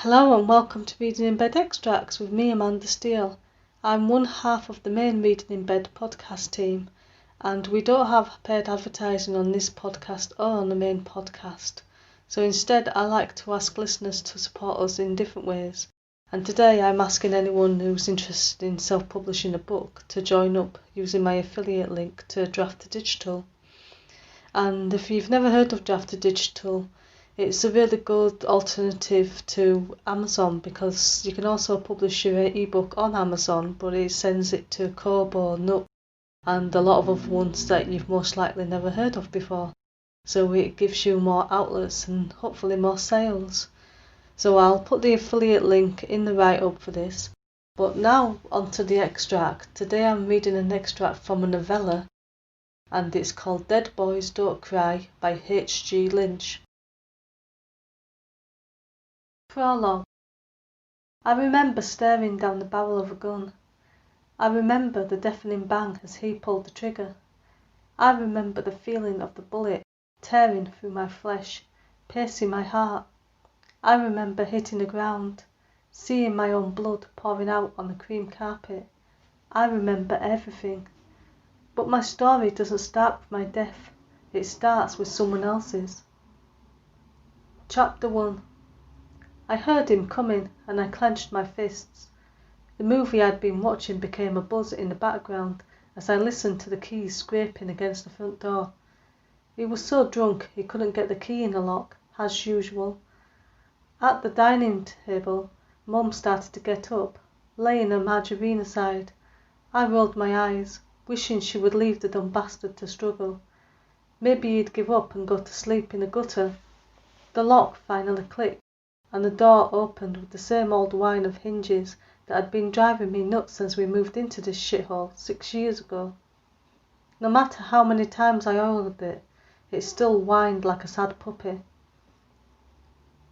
Hello and welcome to Reading in Bed Extracts with me, Amanda Steele. I'm one half of the main Reading in Bed podcast team, and we don't have paid advertising on this podcast or on the main podcast. So instead, I like to ask listeners to support us in different ways. And today I'm asking anyone who's interested in self-publishing a book to join up using my affiliate link to Draft to Digital. And if you've never heard of Draft to Digital, it's a really good alternative to Amazon because you can also publish your ebook on Amazon, but it sends it to Kobo, Nook, and a lot of other ones that you've most likely never heard of before. So it gives you more outlets and hopefully more sales. So I'll put the affiliate link in the write-up for this. But now onto the extract. Today I'm reading an extract from a novella, and it's called Dead Boys Don't Cry by H.G. Lynch. Prologue. I remember staring down the barrel of a gun. I remember the deafening bang as he pulled the trigger. I remember the feeling of the bullet tearing through my flesh, piercing my heart. I remember hitting the ground, seeing my own blood pouring out on the cream carpet. I remember everything. But my story doesn't start with my death. It starts with someone else's. Chapter 1. I heard him coming and I clenched my fists. The movie I'd been watching became a buzz in the background as I listened to the keys scraping against the front door. He was so drunk he couldn't get the key in the lock, as usual. At the dining table, Mum started to get up, laying her margarine aside. I rolled my eyes, wishing she would leave the dumb bastard to struggle. Maybe he'd give up and go to sleep in the gutter. The lock finally clicked, and the door opened with the same old whine of hinges that had been driving me nuts since we moved into this shithole 6 years ago. No matter how many times I oiled it, it still whined like a sad puppy.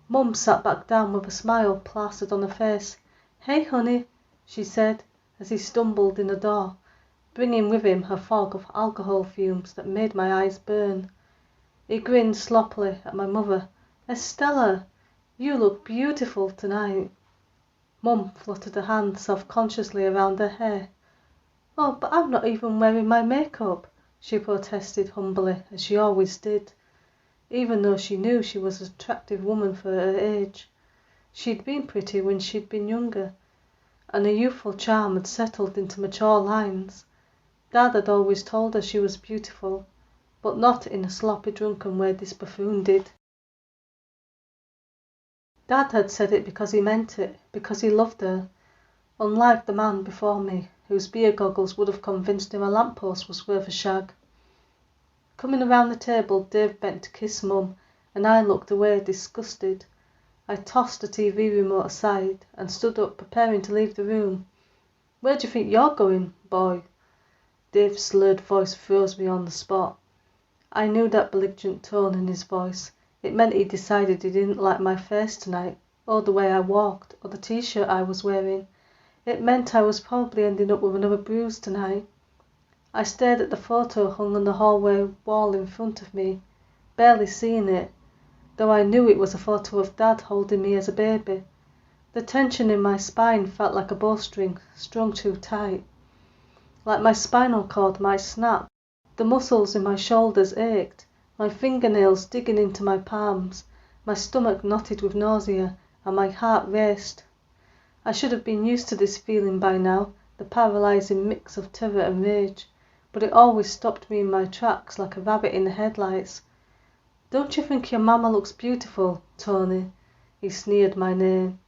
Mum sat back down with a smile plastered on her face. "Hey, honey," she said, as he stumbled in the door, bringing with him a fog of alcohol fumes that made my eyes burn. He grinned sloppily at my mother. "Estella, you look beautiful tonight." Mum fluttered a hand self-consciously around her hair. "Oh, but I'm not even wearing my makeup," she protested humbly, as she always did, even though she knew she was an attractive woman for her age. She'd been pretty when she'd been younger, and her youthful charm had settled into mature lines. Dad had always told her she was beautiful, but not in a sloppy drunken way this buffoon did. Dad had said it because he meant it, because he loved her, unlike the man before me, whose beer goggles would have convinced him a lamppost was worth a shag. Coming around the table, Dave bent to kiss Mum, and I looked away, disgusted. I tossed the TV remote aside and stood up, preparing to leave the room. "Where do you think you're going, boy?" Dave's slurred voice froze me on the spot. I knew that belligerent tone in his voice. It meant he decided he didn't like my face tonight, or the way I walked, or the t-shirt I was wearing. It meant I was probably ending up with another bruise tonight. I stared at the photo hung on the hallway wall in front of me, barely seeing it, though I knew it was a photo of Dad holding me as a baby. The tension in my spine felt like a bowstring strung too tight, like my spinal cord might snap. The muscles in my shoulders ached, my fingernails digging into my palms, my stomach knotted with nausea, and my heart raced. I should have been used to this feeling by now, the paralysing mix of terror and rage, but it always stopped me in my tracks like a rabbit in the headlights. "Don't you think your mamma looks beautiful, Tony?" He sneered my name.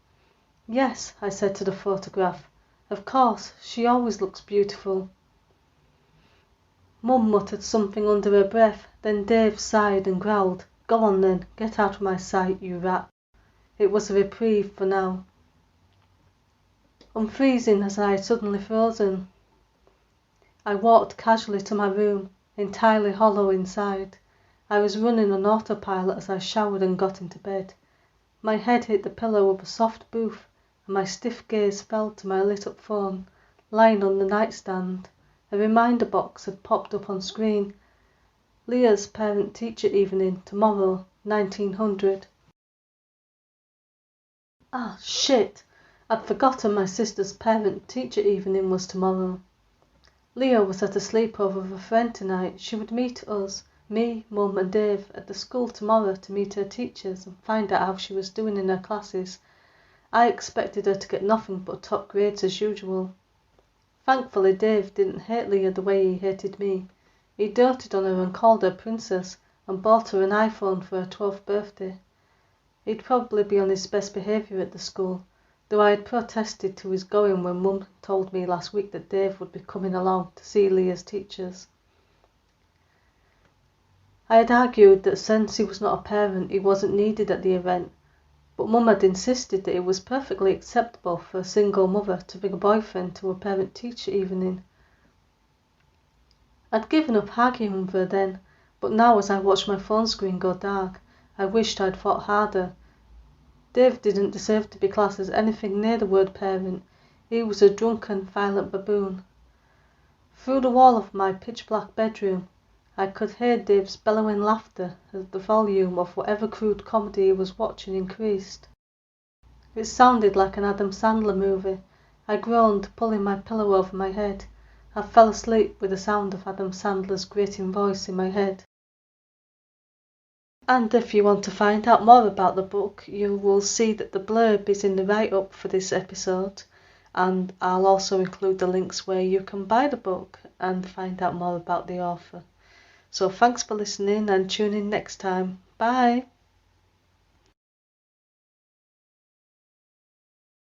"Yes," I said to the photograph. "Of course, she always looks beautiful." Mum muttered something under her breath, then Dave sighed and growled, "Go on then, get out of my sight, you rat." It was a reprieve for now. Unfreezing as I had suddenly frozen, I walked casually to my room, entirely hollow inside. I was running on autopilot as I showered and got into bed. My head hit the pillow with a soft boof, and my stiff gaze fell to my lit-up phone, lying on the nightstand. A reminder box had popped up on screen. Leah's parent-teacher evening, tomorrow, 1900. Ah, shit! I'd forgotten my sister's parent-teacher evening was tomorrow. Leah was at a sleepover with a friend tonight. She would meet us, me, Mum and Dave, at the school tomorrow to meet her teachers and find out how she was doing in her classes. I expected her to get nothing but top grades as usual. Thankfully Dave didn't hate Leah the way he hated me. He doted on her and called her princess and bought her an iPhone for her 12th birthday. He'd probably be on his best behaviour at the school, though I had protested to his going when Mum told me last week that Dave would be coming along to see Leah's teachers. I had argued that since he was not a parent, he wasn't needed at the event, but Mum had insisted that it was perfectly acceptable for a single mother to bring a boyfriend to a parent-teacher evening. I'd given up arguing with her then, but now as I watched my phone screen go dark, I wished I'd fought harder. Dave didn't deserve to be classed as anything near the word parent. He was a drunken, violent baboon. Through the wall of my pitch-black bedroom, I could hear Dave's bellowing laughter as the volume of whatever crude comedy he was watching increased. It sounded like an Adam Sandler movie. I groaned, pulling my pillow over my head. I fell asleep with the sound of Adam Sandler's grating voice in my head. And if you want to find out more about the book, you will see that the blurb is in the write-up for this episode, and I'll also include the links where you can buy the book and find out more about the author. So thanks for listening and tune in next time. Bye!